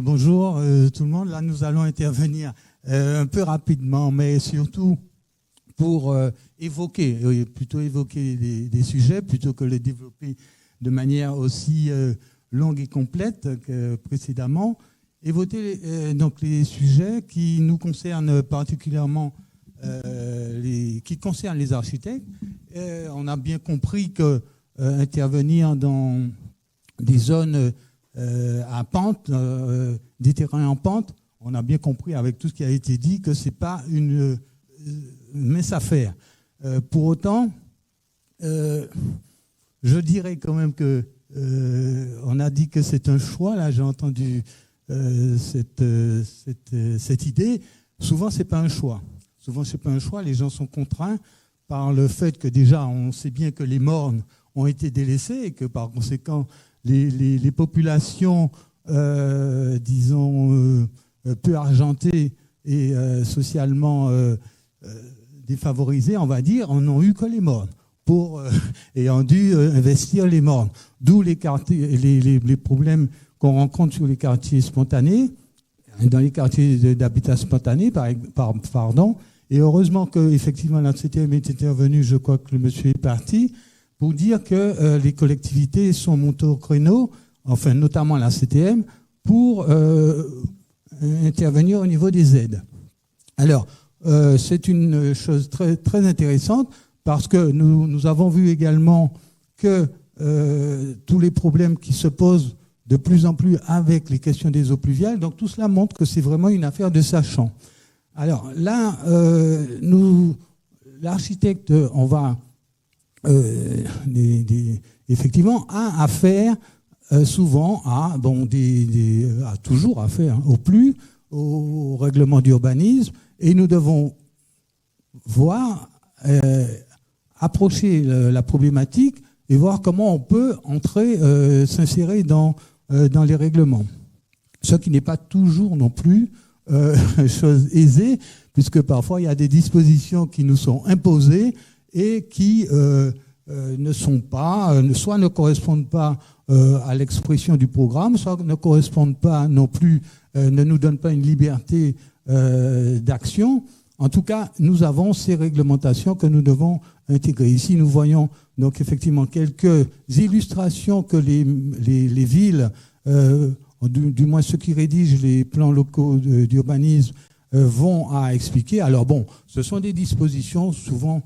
Bonjour tout le monde. Là, nous allons intervenir un peu rapidement, mais surtout pour plutôt évoquer des sujets, plutôt que les développer de manière aussi longue et complète que précédemment. Évoquer donc les sujets qui nous concernent particulièrement, qui concernent les architectes. On a bien compris que intervenir dans des zones à pente, des terrains en pente, on a bien compris avec tout ce qui a été dit que c'est pas une mince affaire. Pour autant, je dirais quand même que on a dit que c'est un choix. Là, j'ai entendu cette idée. Souvent, c'est pas un choix. Souvent, c'est pas un choix. Les gens sont contraints par le fait que déjà, on sait bien que les mornes ont été délaissés et que par conséquent, les populations, disons, peu argentées et socialement défavorisées, on va dire, en ont eu que les mornes et ont dû investir les mornes. D'où les problèmes qu'on rencontre sur les quartiers spontanés, dans les quartiers d'habitat spontané, pardon. Et heureusement qu'effectivement la CTM est intervenue, je crois que le monsieur est parti, pour dire que les collectivités sont montées au créneau, enfin notamment la CTM, pour intervenir au niveau des aides. Alors, c'est une chose très, très intéressante parce que nous avons vu également que tous les problèmes qui se posent de plus en plus avec les questions des eaux pluviales, donc tout cela montre que c'est vraiment une affaire de sachant. Alors là, l'architecte, on va effectivement a affaire souvent toujours affaire au règlement d'urbanisme, et nous devons approcher la problématique et voir comment on peut s'insérer dans les règlements. Ce qui n'est pas toujours non plus chose aisée, puisque parfois il y a des dispositions qui nous sont imposées et qui soit ne correspondent pas à l'expression du programme, soit ne correspondent pas non plus, ne nous donnent pas une liberté d'action. En tout cas, nous avons ces réglementations que nous devons intégrer. Ici, nous voyons donc effectivement quelques illustrations que les villes, du moins ceux qui rédigent les plans locaux d'urbanisme, vont à expliquer. Alors bon, ce sont des dispositions souvent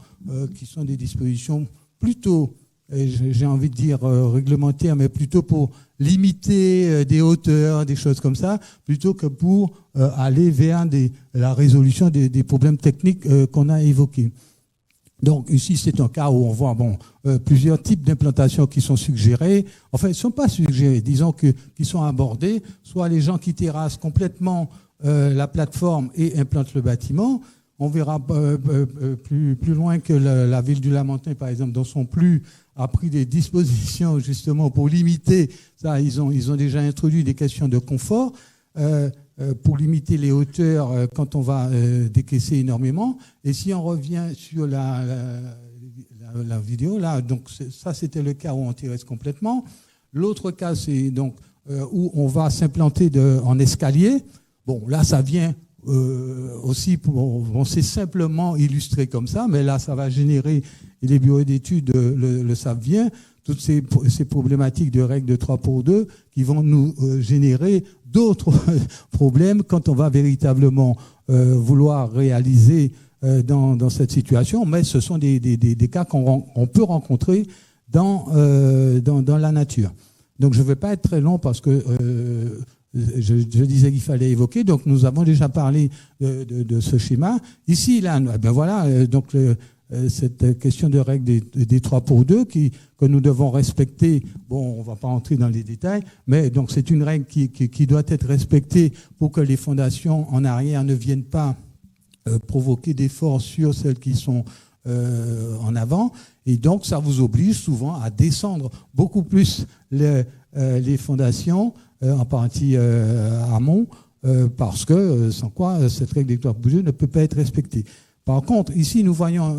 qui sont des dispositions plutôt, j'ai envie de dire réglementaires, mais plutôt pour limiter des hauteurs, des choses comme ça, plutôt que pour aller vers la résolution des problèmes techniques qu'on a évoqués. Donc ici, c'est un cas où on voit plusieurs types d'implantations qui sont suggérées. Enfin, ils ne sont pas suggérés, disons qui sont abordés. Soit les gens qui terrassent complètement la plateforme et implantent le bâtiment. On verra plus loin que la ville du Lamentin, par exemple, dans son plus a pris des dispositions justement pour limiter ça. Ils ont déjà introduit des questions de confort pour limiter les hauteurs quand on va décaisser énormément. Et si on revient sur la vidéo, là, donc ça c'était le cas où on terrasse complètement. L'autre cas, c'est donc où on va s'implanter en escalier. Bon, là, ça vient aussi, c'est simplement illustré comme ça, mais là, ça va générer, et les bureaux d'études le savent bien, toutes ces problématiques de règles de 3 pour 2 qui vont nous générer d'autres problèmes quand on va véritablement vouloir réaliser dans cette situation. Mais ce sont des cas qu'on peut rencontrer dans la nature. Donc je ne vais pas être très long parce que je disais qu'il fallait évoquer. Donc nous avons déjà parlé de ce schéma. Ici, là, ben voilà, donc cette question de règle des 3 pour 2 que nous devons respecter. Bon, on ne va pas entrer dans les détails, mais donc c'est une règle qui doit être respectée pour que les fondations en arrière ne viennent pas provoquer d'efforts sur celles qui sont en avant. Et donc, ça vous oblige souvent à descendre beaucoup plus les fondations, en partie amont, parce que sans quoi cette règle des 3 pour 2 ne peut pas être respectée. Par contre, ici, nous voyons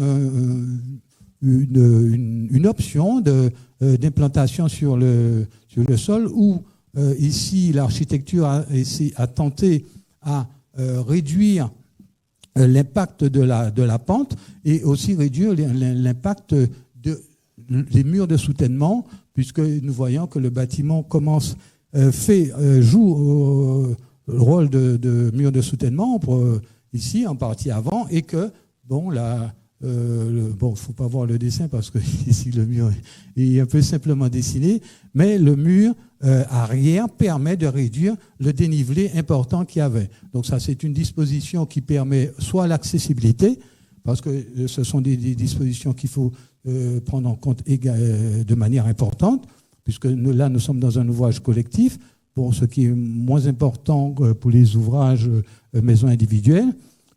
une option d'implantation sur le sol où ici, l'architecture a tenté à réduire l'impact de la pente et aussi réduire l'impact des murs de soutènement, puisque nous voyons que le bâtiment joue le rôle de mur de soutènement ici en partie avant, et que faut pas voir le dessin parce que ici le mur est un peu simplement dessiné, mais le mur arrière permet de réduire le dénivelé important qu'il y avait. Donc ça, c'est une disposition qui permet soit l'accessibilité, parce que ce sont des dispositions qu'il faut prendre en compte de manière importante, puisque nous sommes dans un ouvrage collectif, pour ce qui est moins important pour les ouvrages maisons individuelles.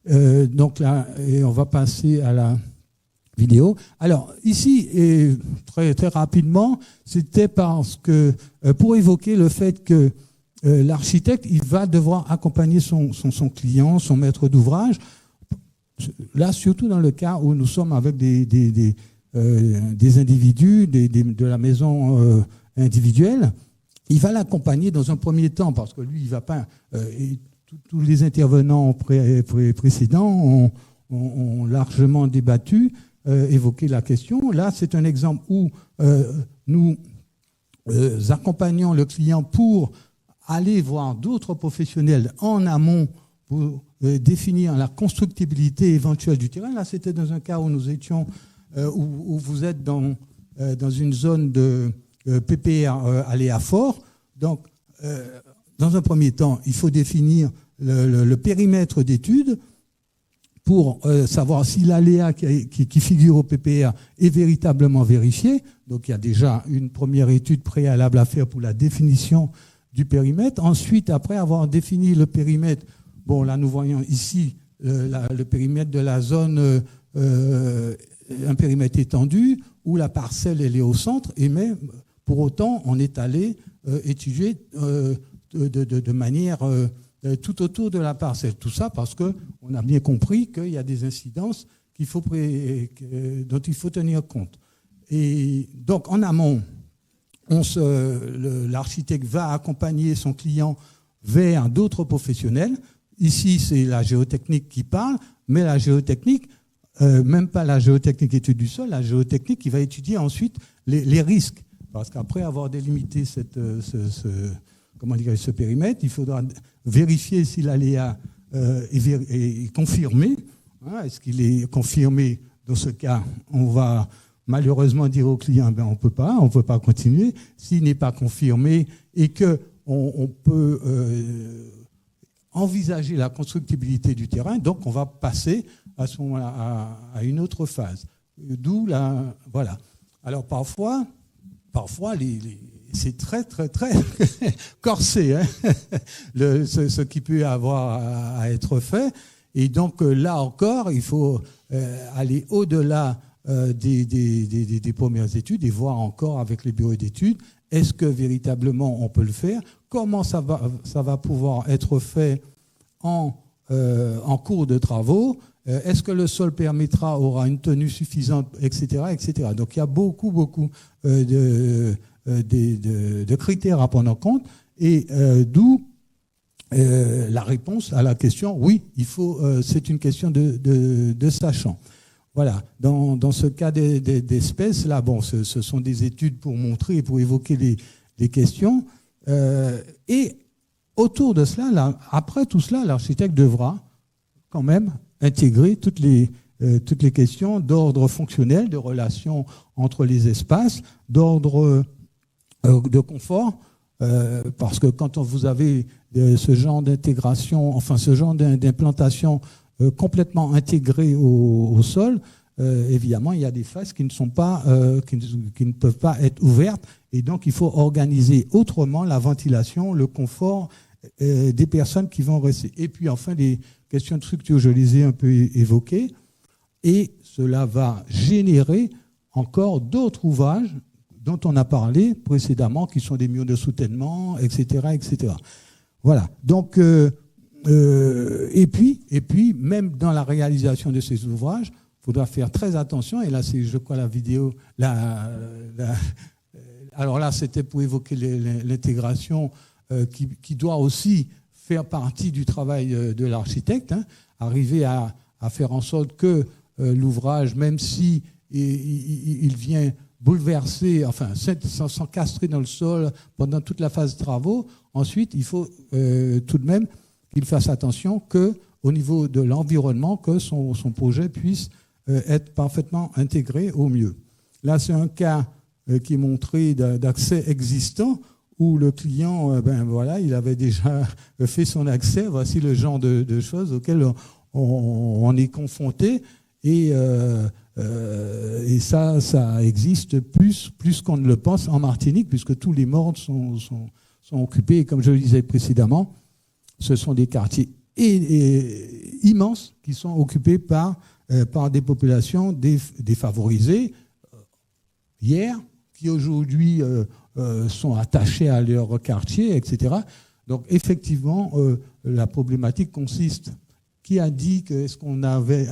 Donc là, et on va passer à la vidéo. Alors ici, et très, très rapidement, c'était parce que pour évoquer le fait que l'architecte, il va devoir accompagner son client, son maître d'ouvrage. Là, surtout dans le cas où nous sommes avec des individus, de la maison individuelle, il va l'accompagner dans un premier temps, parce que lui, il ne va pas... tous les intervenants précédents ont largement débattu, évoqué la question. Là, c'est un exemple où nous accompagnons le client pour aller voir d'autres professionnels en amont pour définir la constructibilité éventuelle du terrain. Là, c'était dans un cas où nous étions, où vous êtes dans une zone de PPR aléa fort. Donc, dans un premier temps, il faut définir le périmètre d'étude pour savoir si l'aléa qui figure au PPR est véritablement vérifié. Donc, il y a déjà une première étude préalable à faire pour la définition du périmètre. Ensuite, après avoir défini le périmètre, là, nous voyons ici le périmètre de la zone, un périmètre étendu, où la parcelle, elle est au centre, et même, pour autant, on est allé étudier de manière tout autour de la parcelle. Tout ça parce qu'on a bien compris qu'il y a des incidences dont il faut tenir compte. Et donc, en amont, l'architecte va accompagner son client vers d'autres professionnels. Ici, c'est la géotechnique qui parle, mais la géotechnique, même pas la géotechnique étude du sol, la géotechnique qui va étudier ensuite les risques. Parce qu'après avoir délimité ce périmètre, il faudra vérifier si l'aléa est confirmé. Est-ce qu'il est confirmé? Dans ce cas, on va malheureusement dire au client, on ne peut pas continuer. S'il n'est pas confirmé et qu'on peut envisager la constructibilité du terrain, donc on va passer à ce moment-là à une autre phase. D'où voilà. Alors parfois c'est très, très, très corsé, ce qui peut avoir à être fait. Et donc là encore, il faut aller au-delà des premières études et voir encore avec les bureaux d'études, est-ce que véritablement on peut le faire? Comment ça va pouvoir être fait en cours de travaux? Est-ce que le sol aura une tenue suffisante, etc., etc. Donc il y a beaucoup de critères à prendre en compte, et d'où la réponse à la question, oui, c'est une question de sachant. Voilà. Dans ce cas d'espèces, là, ce sont des études pour montrer et pour évoquer les questions. Et autour de cela, là, après tout cela, l'architecte devra quand même intégrer toutes les questions d'ordre fonctionnel, de relations entre les espaces, d'ordre de confort, parce que quand vous avez ce genre d'intégration, ce genre d'implantation complètement intégrée au sol, évidemment, il y a des faces qui ne peuvent pas être ouvertes, et donc il faut organiser autrement la ventilation, le confort des personnes qui vont rester. Et puis enfin, les questions de structure, je les ai un peu évoquées, et cela va générer encore d'autres ouvrages dont on a parlé précédemment, qui sont des murs de soutènement, etc., etc. Voilà. Donc, et puis, même dans la réalisation de ces ouvrages, il faudra faire très attention. Et là, c'est, je crois, la vidéo, la alors là, c'était pour évoquer l'intégration qui doit aussi faire partie du travail de l'architecte, hein, arriver à faire en sorte que l'ouvrage, même si il vient bouleverser, enfin, s'encastrer dans le sol pendant toute la phase de travaux, ensuite, il faut tout de même qu'il fasse attention qu'au niveau de l'environnement, que son projet puisse être parfaitement intégré au mieux. Là, c'est un cas qui est montré d'accès existant où le client, voilà, il avait déjà fait son accès. Voici le genre de choses auxquelles on est confronté et ça existe plus qu'on ne le pense en Martinique, puisque tous les mords sont occupés. Et comme je le disais précédemment, ce sont des quartiers immenses qui sont occupés par des populations défavorisées hier, qui aujourd'hui sont attachés à leur quartier, etc. Donc effectivement, la problématique consiste. Qui a dit que est-ce qu'on avait,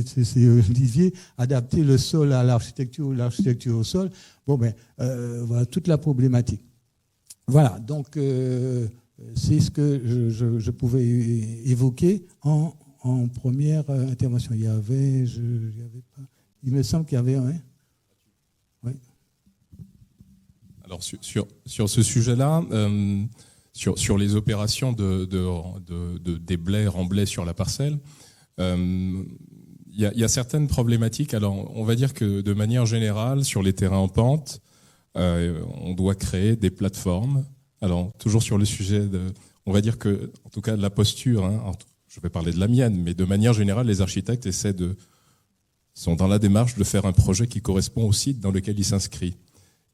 c'est Olivier, adapté le sol à l'architecture ou l'architecture au sol? Bon, voilà toute la problématique. Voilà, donc c'est ce que je pouvais évoquer en première intervention. Il me semble qu'il y avait un. Oui. Alors sur ce sujet-là, sur les opérations de déblai, remblai sur la parcelle, il y a certaines problématiques. Alors, on va dire que de manière générale, sur les terrains en pente, on doit créer des plateformes. Alors, toujours sur le sujet on va dire que, en tout cas, de la posture, hein, je vais parler de la mienne, mais de manière générale, les architectes sont dans la démarche de faire un projet qui correspond au site dans lequel il s'inscrit,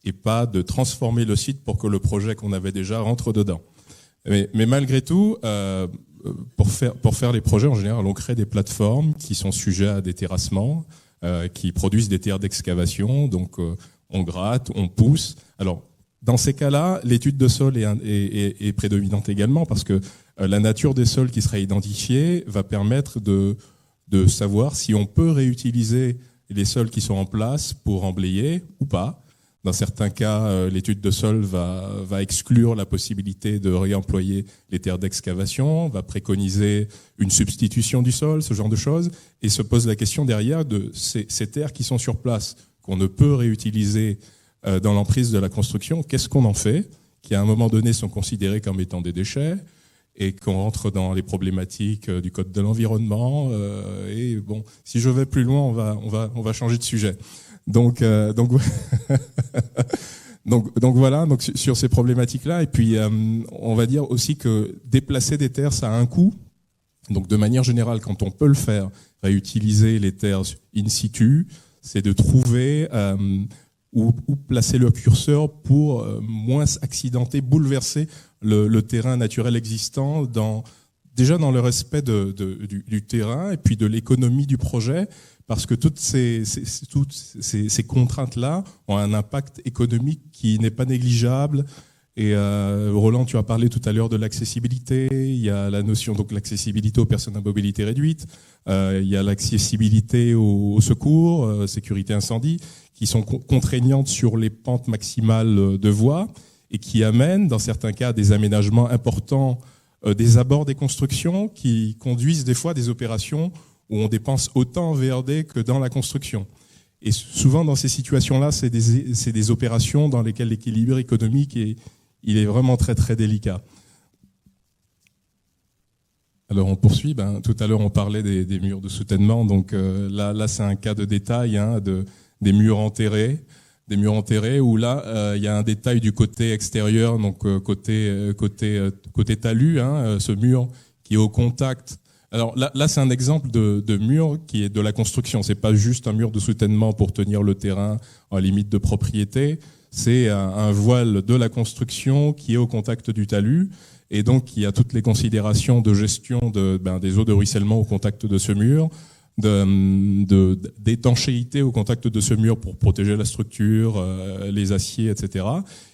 et pas de transformer le site pour que le projet qu'on avait déjà rentre dedans. Mais malgré tout, pour faire les projets, en général, on crée des plateformes qui sont sujets à des terrassements, qui produisent des terres d'excavation, donc on gratte, on pousse. Alors, dans ces cas-là, l'étude de sol est prédominante également, parce que la nature des sols qui sera identifiée va permettre de savoir si on peut réutiliser les sols qui sont en place pour emblayer ou pas. Dans certains cas, l'étude de sol va exclure la possibilité de réemployer les terres d'excavation, va préconiser une substitution du sol, ce genre de choses, et se pose la question derrière de ces terres qui sont sur place, qu'on ne peut réutiliser dans l'emprise de la construction, qu'est-ce qu'on en fait, qui à un moment donné sont considérés comme étant des déchets, et qu'on rentre dans les problématiques du code de l'environnement. Et bon, si je vais plus loin, on va changer de sujet. Donc voilà, donc sur ces problématiques-là, et puis on va dire aussi que déplacer des terres, ça a un coût. Donc de manière générale, quand on peut le faire, réutiliser les terres in situ, c'est de trouver où placer le curseur pour moins accidenter, bouleverser le terrain naturel existant, déjà dans le respect du terrain et puis de l'économie du projet, parce que toutes ces contraintes-là ont un impact économique qui n'est pas négligeable. Et Roland, tu as parlé tout à l'heure de l'accessibilité. Il y a la notion donc l'accessibilité aux personnes à mobilité réduite. Il y a l'accessibilité aux secours, sécurité incendie, qui sont contraignantes sur les pentes maximales de voies et qui amènent, dans certains cas, des aménagements importants des abords des constructions qui conduisent des fois à des opérations où on dépense autant en VRD que dans la construction. Et souvent, dans ces situations-là, c'est des opérations dans lesquelles l'équilibre économique il est vraiment très, très délicat. Alors, on poursuit. Tout à l'heure, on parlait des murs de soutènement. Donc là, c'est un cas de détail des murs enterrés. Des murs enterrés où là, il y a un détail du côté extérieur, donc côté talus, ce mur qui est au contact. Alors là, c'est un exemple de mur qui est de la construction. C'est pas juste un mur de soutènement pour tenir le terrain en limite de propriété. C'est un voile de la construction qui est au contact du talus. Et donc, il y a toutes les considérations de gestion des eaux de ruissellement au contact de ce mur, d'étanchéité au contact de ce mur pour protéger la structure, les aciers, etc.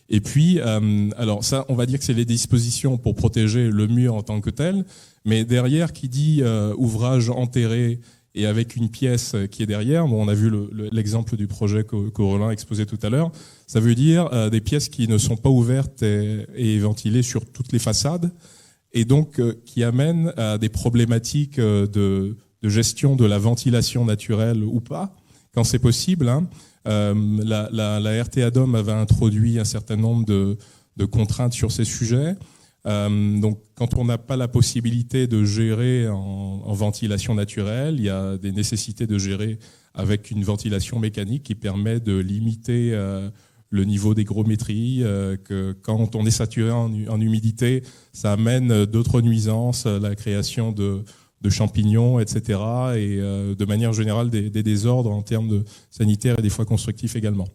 Et puis, alors ça, on va dire que c'est les dispositions pour protéger le mur en tant que tel, mais derrière, qui dit ouvrage enterré et avec une pièce qui est derrière. Bon, on a vu l'exemple du projet qu'Aurélien exposait tout à l'heure. Ça veut dire des pièces qui ne sont pas ouvertes et ventilées sur toutes les façades, et donc qui amènent à des problématiques de gestion de la ventilation naturelle ou pas, quand c'est possible. Hein. La RTA Dom avait introduit un certain nombre de contraintes sur ces sujets. Donc, quand on n'a pas la possibilité de gérer en ventilation naturelle, il y a des nécessités de gérer avec une ventilation mécanique qui permet de limiter le niveau d'hygrométrie, que quand on est saturé en humidité, ça amène d'autres nuisances, la création de champignons, etc. Et de manière générale, des désordres en termes de sanitaires et des fois constructifs également.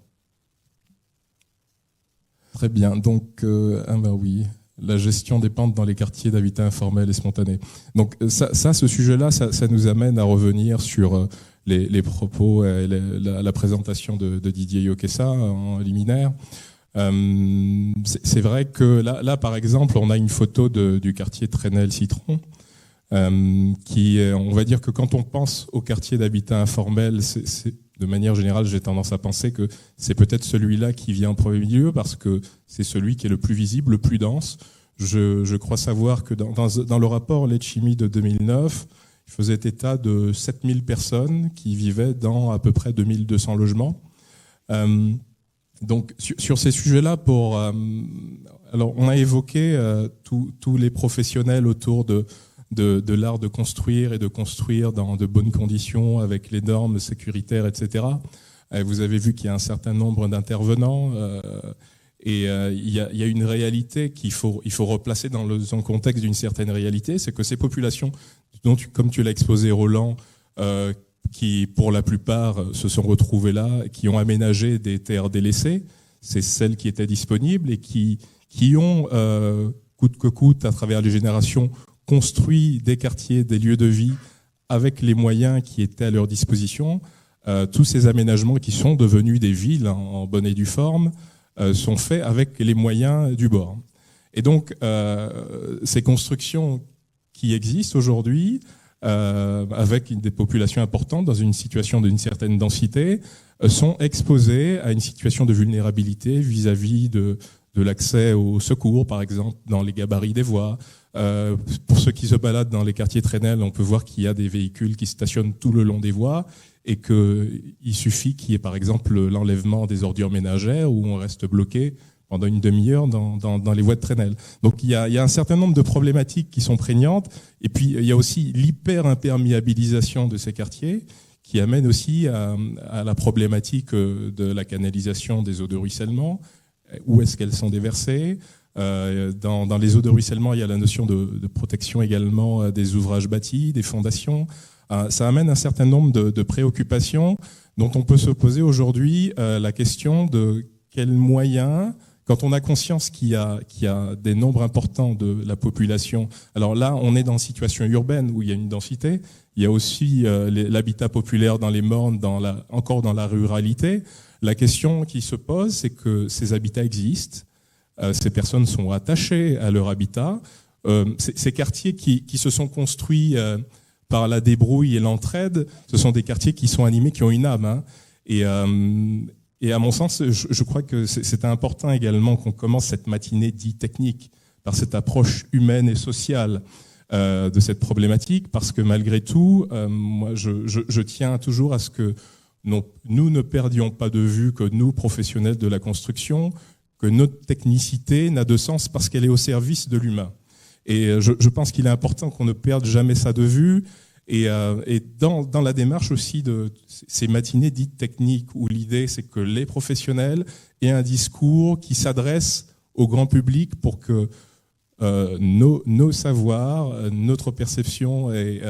Très bien. Donc, oui. La gestion des pentes dans les quartiers d'habitat informel et spontané. Donc ce sujet-là, ça nous amène à revenir sur les propos et la présentation de Didier Yokessa en liminaire. C'est vrai que là, par exemple, on a une photo du quartier Trenel-Citron, qui, on va dire que quand on pense au quartier d'habitat informel, de manière générale, j'ai tendance à penser que c'est peut-être celui-là qui vient en premier lieu parce que c'est celui qui est le plus visible, le plus dense. Je crois savoir que dans le rapport Letchimy de 2009, il faisait état de 7000 personnes qui vivaient dans à peu près 2200 logements. Donc sur ces sujets-là, alors on a évoqué tous les professionnels autour de l'art de construire et de construire dans de bonnes conditions avec les normes sécuritaires, etc. Vous avez vu qu'il y a un certain nombre d'intervenants et il y a une réalité qu'il faut replacer dans le contexte d'une certaine réalité, c'est que ces populations, dont comme tu l'as exposé Roland, qui pour la plupart se sont retrouvées là, qui ont aménagé des terres délaissées, c'est celles qui étaient disponibles et qui ont, coûte que coûte, à travers les générations, construit des quartiers, des lieux de vie avec les moyens qui étaient à leur disposition. Tous ces aménagements qui sont devenus des villes en bonne et due forme sont faits avec les moyens du bord. Et donc, ces constructions qui existent aujourd'hui, avec des populations importantes dans une situation d'une certaine densité, sont exposées à une situation de vulnérabilité vis-à-vis de l'accès aux secours, par exemple, dans les gabarits des voies. Pour ceux qui se baladent dans les quartiers Trenel, on peut voir qu'il y a des véhicules qui stationnent tout le long des voies et qu'il suffit qu'il y ait par exemple l'enlèvement des ordures ménagères où on reste bloqué pendant une demi-heure dans les voies de Trenel. Donc il y a un certain nombre de problématiques qui sont prégnantes et puis il y a aussi l'hyper-imperméabilisation de ces quartiers qui amène aussi à la problématique de la canalisation des eaux de ruissellement. Où est-ce qu'elles sont déversées? Dans les eaux de ruissellement, il y a la notion de protection également des ouvrages bâtis, des fondations. Ça amène un certain nombre de préoccupations dont on peut se poser aujourd'hui la question de quels moyens, quand on a conscience qu'il y a des nombres importants de la population. Alors là, on est dans une situation urbaine où il y a une densité. Il y a aussi l'habitat populaire dans les mornes, encore dans la ruralité. La question qui se pose, c'est que ces habitats existent, ces personnes sont attachées à leur habitat. Ces quartiers qui se sont construits par la débrouille et l'entraide, ce sont des quartiers qui sont animés, qui ont une âme. Hein. Et à mon sens, je crois que c'est important également qu'on commence cette matinée dite technique par cette approche humaine et sociale de cette problématique, parce que malgré tout, moi, je tiens toujours à ce que nous ne perdions pas de vue que nous, professionnels de la construction, que notre technicité n'a de sens parce qu'elle est au service de l'humain. Et je pense qu'il est important qu'on ne perde jamais ça de vue. Et dans la démarche aussi de ces matinées dites techniques, où l'idée c'est que les professionnels aient un discours qui s'adresse au grand public pour que nos savoirs, notre perception et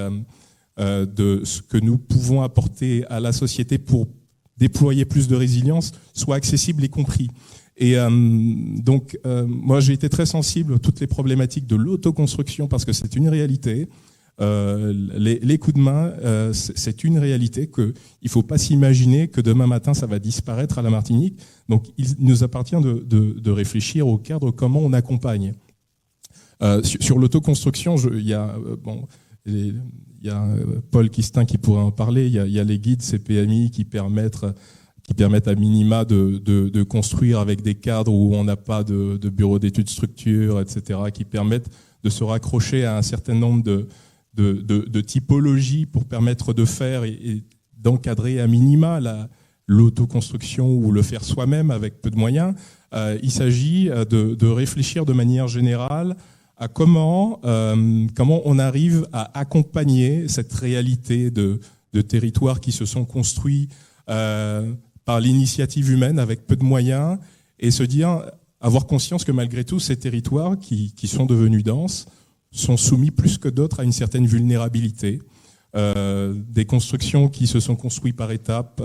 de ce que nous pouvons apporter à la société pour déployer plus de résilience soit accessible et compris. Et donc, moi, j'ai été très sensible à toutes les problématiques de l'autoconstruction parce que c'est une réalité. Les coups de main, c'est une réalité qu'il ne faut pas s'imaginer que demain matin, ça va disparaître à la Martinique. Donc, il nous appartient de réfléchir au cadre comment on accompagne. Sur l'autoconstruction, il y a Paul Quistin qui pourrait en parler. Il y a les guides CPMI qui permettent à minima de construire avec des cadres où on n'a pas de bureau d'études structure, etc., qui permettent de se raccrocher à un certain nombre de typologies pour permettre de faire et d'encadrer à minima l'autoconstruction ou le faire soi-même avec peu de moyens. Il s'agit de réfléchir de manière générale à comment on arrive à accompagner cette réalité de territoires qui se sont construits par l'initiative humaine avec peu de moyens, et se dire, avoir conscience que malgré tout, ces territoires qui sont devenus denses sont soumis plus que d'autres à une certaine vulnérabilité. Des constructions qui se sont construites par étapes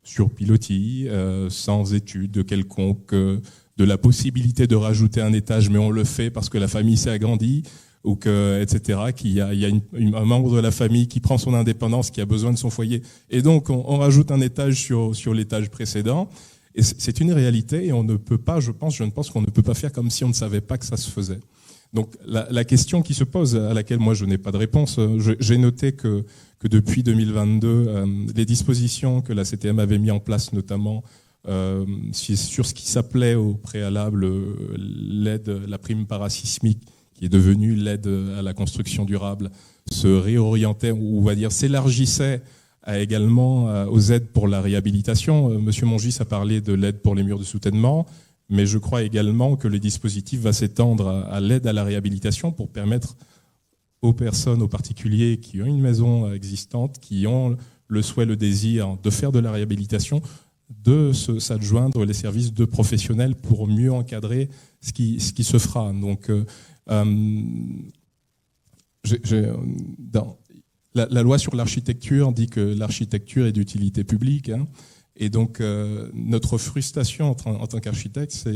sur pilotis, sans étude quelconque, de la possibilité de rajouter un étage, mais on le fait parce que la famille s'est agrandie, ou que, etc., qu'il y a un membre de la famille qui prend son indépendance, qui a besoin de son foyer, et donc on rajoute un étage sur l'étage précédent. Et c'est une réalité, et on ne peut pas, je pense qu'on ne peut pas faire comme si on ne savait pas que ça se faisait. Donc la question qui se pose, à laquelle moi je n'ai pas de réponse, j'ai noté que depuis 2022, les dispositions que la CTM avait mis en place, notamment sur ce qui s'appelait au préalable l'aide, la prime parasismique, qui est devenue l'aide à la construction durable, se réorientait, ou on va dire s'élargissait également aux aides pour la réhabilitation. Monsieur Mongis a parlé de l'aide pour les murs de soutènement, mais je crois également que le dispositif va s'étendre à l'aide à la réhabilitation pour permettre aux personnes, aux particuliers qui ont une maison existante, qui ont le souhait, le désir de faire de la réhabilitation, de s'adjoindre les services de professionnels pour mieux encadrer ce qui se fera. Donc, la loi sur l'architecture dit que l'architecture est d'utilité publique, hein, et donc notre frustration en tant qu'architecte,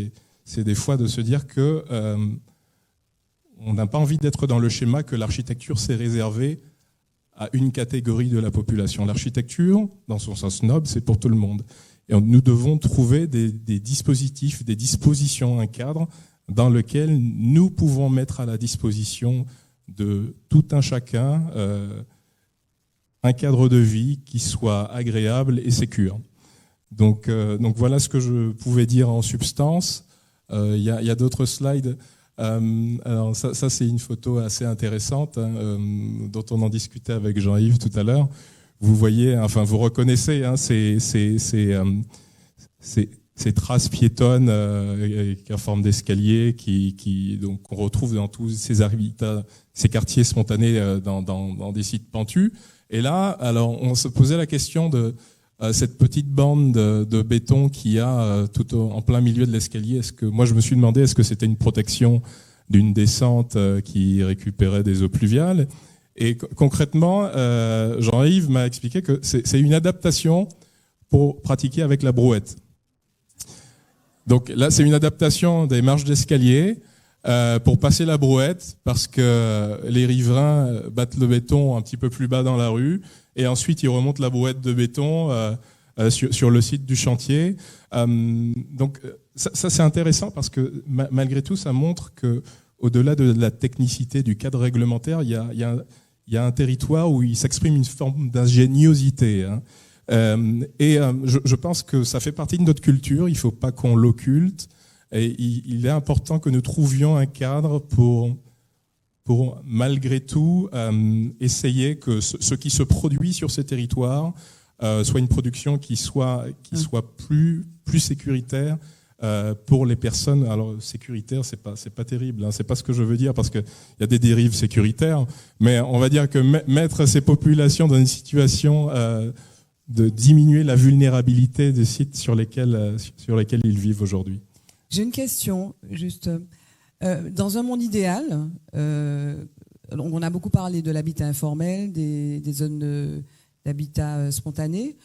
c'est des fois de se dire que on n'a pas envie d'être dans le schéma que l'architecture s'est réservée à une catégorie de la population. L'architecture, dans son sens noble, c'est pour tout le monde. Et nous devons trouver des dispositifs, des dispositions, un cadre dans lequel nous pouvons mettre à la disposition de tout un chacun un cadre de vie qui soit agréable et sécure. Donc voilà ce que je pouvais dire en substance. Il y a d'autres slides. Alors ça c'est une photo assez intéressante, hein, dont on en discutait avec Jean-Yves tout à l'heure. Vous voyez, enfin vous reconnaissez, hein, ces traces piétonnes en forme d'escalier donc on retrouve dans tous ces habitats, ces quartiers spontanés dans des sites pentus. Et là, alors on se posait la question de cette petite bande de béton qu'il y a en plein milieu de l'escalier. Moi je me suis demandé, est-ce que c'était une protection d'une descente qui récupérait des eaux pluviales? Et concrètement, Jean-Yves m'a expliqué que c'est une adaptation pour pratiquer avec la brouette. Donc là, c'est une adaptation des marches d'escalier pour passer la brouette, parce que les riverains battent le béton un petit peu plus bas dans la rue, et ensuite ils remontent la brouette de béton sur le site du chantier. Donc ça c'est intéressant, parce que malgré tout, ça montre que au-delà de la technicité du cadre réglementaire, il y a un territoire où il s'exprime une forme d'ingéniosité, hein. Je pense que ça fait partie de notre culture, il ne faut pas qu'on l'occulte, et il est important que nous trouvions un cadre pour malgré tout essayer que ce qui se produit sur ces territoires soit une production qui soit plus sécuritaire pour les personnes. Alors sécuritaire, c'est pas terrible, hein, c'est pas ce que je veux dire, parce que il y a des dérives sécuritaires, mais on va dire que mettre ces populations dans une situation de diminuer la vulnérabilité des sites sur lesquels ils vivent aujourd'hui. J'ai une question, juste. Dans un monde idéal, on a beaucoup parlé de l'habitat informel, des zones d'habitat spontané.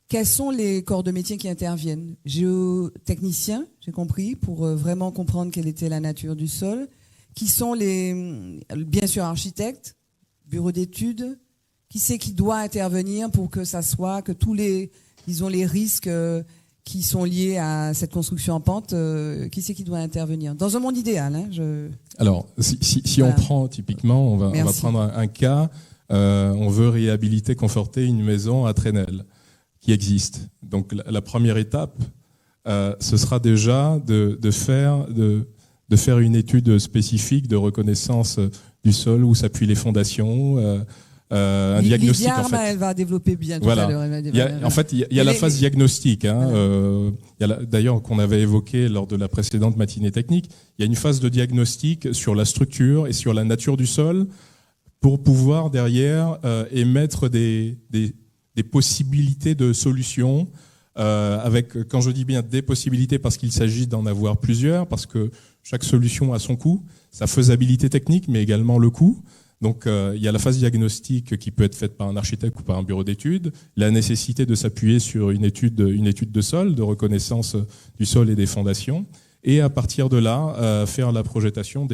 Quels sont les corps de métier qui interviennent? Géotechniciens, j'ai compris, pour vraiment comprendre quelle était la nature du sol. Qui sont bien sûr, architectes, bureaux d'études. Qui c'est qui doit intervenir pour que ça soit, que tous les risques qui sont liées à cette construction en pente, qui c'est qui doit intervenir? Dans un monde idéal, hein, Alors, si Voilà. on prend typiquement, on va Merci. prendre un cas, on veut réhabiliter, conforter une maison à Trenel qui existe. Donc la première étape, ce sera déjà de faire une étude spécifique de reconnaissance du sol où s'appuient les fondations, un diagnostic Lydia en fait. Elle va développer bien Voilà. tout à l'heure. Elle va Il y a, développer. en fait, il y a la phase diagnostique. Hein, Voilà. il y a d'ailleurs qu'on avait évoqué lors de la précédente matinée technique. Il y a une phase de diagnostic sur la structure et sur la nature du sol pour pouvoir derrière émettre des possibilités de solutions. Avec, quand je dis bien des possibilités, parce qu'il s'agit d'en avoir plusieurs, parce que chaque solution a son coût, sa faisabilité technique, mais également le coût. Donc il y a la phase diagnostique qui peut être faite par un architecte ou par un bureau d'études, la nécessité de s'appuyer sur une étude de sol, de reconnaissance du sol et des fondations, et à partir de là faire la projetation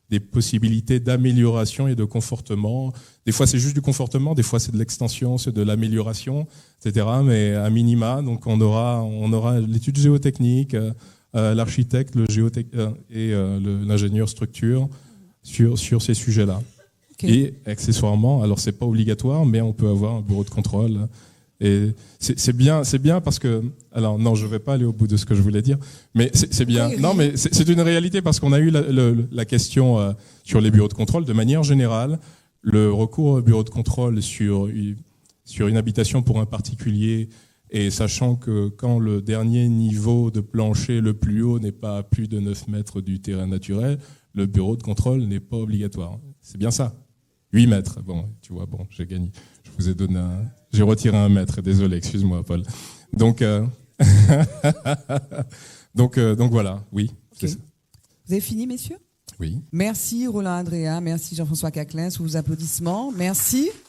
des possibilités d'amélioration et de confortement. Des fois c'est juste du confortement, des fois c'est de l'extension, c'est de l'amélioration, etc. Mais à minima, donc on aura l'étude géotechnique, l'architecte, le et l'ingénieur structure sur ces sujets-là. Okay. Et accessoirement, alors c'est pas obligatoire, mais on peut avoir un bureau de contrôle. Et c'est bien parce que, alors non, je vais pas aller au bout de ce que je voulais dire, mais c'est bien. Oui. Non, mais c'est une réalité parce qu'on a eu la question sur les bureaux de contrôle. De manière générale, le recours au bureau de contrôle sur une habitation pour un particulier, et sachant que quand le dernier niveau de plancher le plus haut n'est pas à plus de 9 mètres du terrain naturel, le bureau de contrôle n'est pas obligatoire. C'est bien ça. 8 mètres. Bon, tu vois, bon, j'ai gagné. Je vous ai donné j'ai retiré 1 mètre. Désolé, excuse-moi, Paul. Donc, donc voilà, oui. Okay. Vous avez fini, messieurs? Oui. Merci Roland Andrea, merci Jean-François Caclin, sous vos applaudissements. Merci.